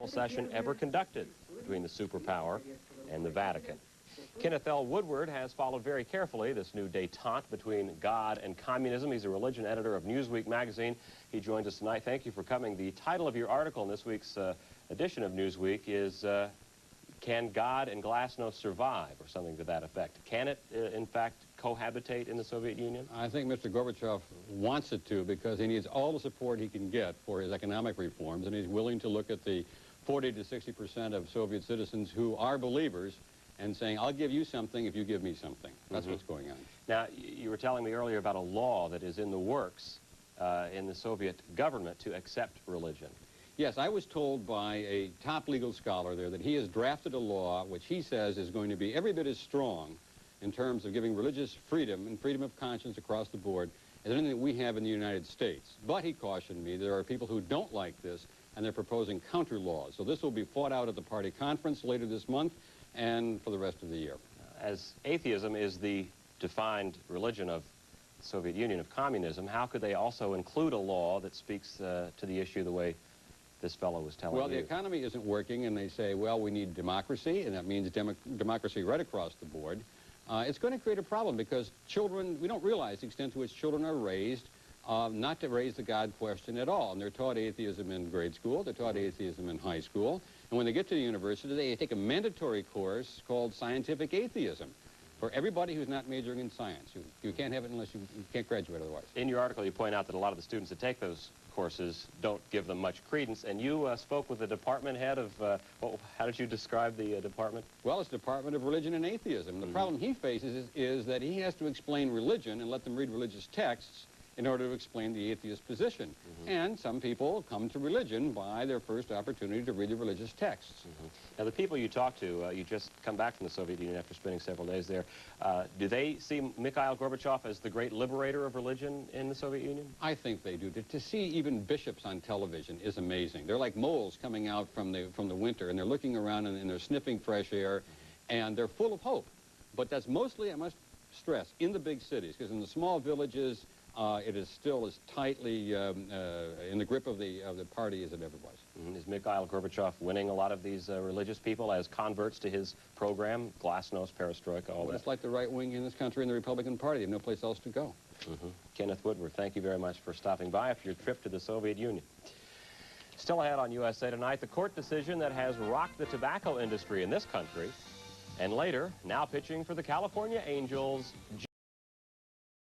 session ever conducted between the superpower and the Vatican. Kenneth L. Woodward has followed very carefully this new détente between God and communism. He's a religion editor of Newsweek magazine. He joins us tonight. Thank you for coming. The title of your article in this week's edition of Newsweek is Can God and Glasnost Survive, or something to that effect. Can it, in fact, cohabitate in the Soviet Union? I think Mr. Gorbachev wants it to, because he needs all the support he can get for his economic reforms, and he's willing to look at the 40 to 60% of Soviet citizens who are believers and saying, I'll give you something if you give me something. That's what's going on. Now, you were telling me earlier about a law that is in the works in the Soviet government to accept religion. Yes, I was told by a top legal scholar there that he has drafted a law which he says is going to be every bit as strong in terms of giving religious freedom and freedom of conscience across the board as anything that we have in the United States. But he cautioned me there are people who don't like this, and they're proposing counter laws. So this will be fought out at the party conference later this month and for the rest of the year. As atheism is the defined religion of the Soviet Union, of communism, how could they also include a law that speaks to the issue the way this fellow was telling you? Well, the economy isn't working, and they say, well, we need democracy, and that means democracy right across the board. It's going to create a problem because children, we don't realize the extent to which children are raised not to raise the God question at all. And they're taught atheism in grade school, they're taught atheism in high school, and when they get to the university, they take a mandatory course called scientific atheism for everybody who's not majoring in science. You can't have it unless you can't graduate otherwise. In your article, you point out that a lot of the students that take those courses don't give them much credence, and you spoke with the department head of, how did you describe the department? Well, it's the Department of Religion and Atheism. The problem he faces is that he has to explain religion and let them read religious texts in order to explain the atheist position. And some people come to religion by their first opportunity to read the religious texts. Now, the people you talk to, you just come back from the Soviet Union after spending several days there, do they see Mikhail Gorbachev as the great liberator of religion in the Soviet Union? I think they do. To see even bishops on television is amazing. They're like moles coming out from the winter, and they're looking around and they're sniffing fresh air, and they're full of hope. But that's mostly, I must stress, in the big cities, because in the small villages, it is still as tightly in the grip of the party as it ever was. Is Mikhail Gorbachev winning a lot of these religious people as converts to his program, Glasnost, Perestroika, all that? It's like the right wing in this country and the Republican Party. They have no place else to go. Kenneth Woodward, thank you very much for stopping by after your trip to the Soviet Union. Still ahead on USA Tonight, the court decision that has rocked the tobacco industry in this country. And later, now pitching for the California Angels,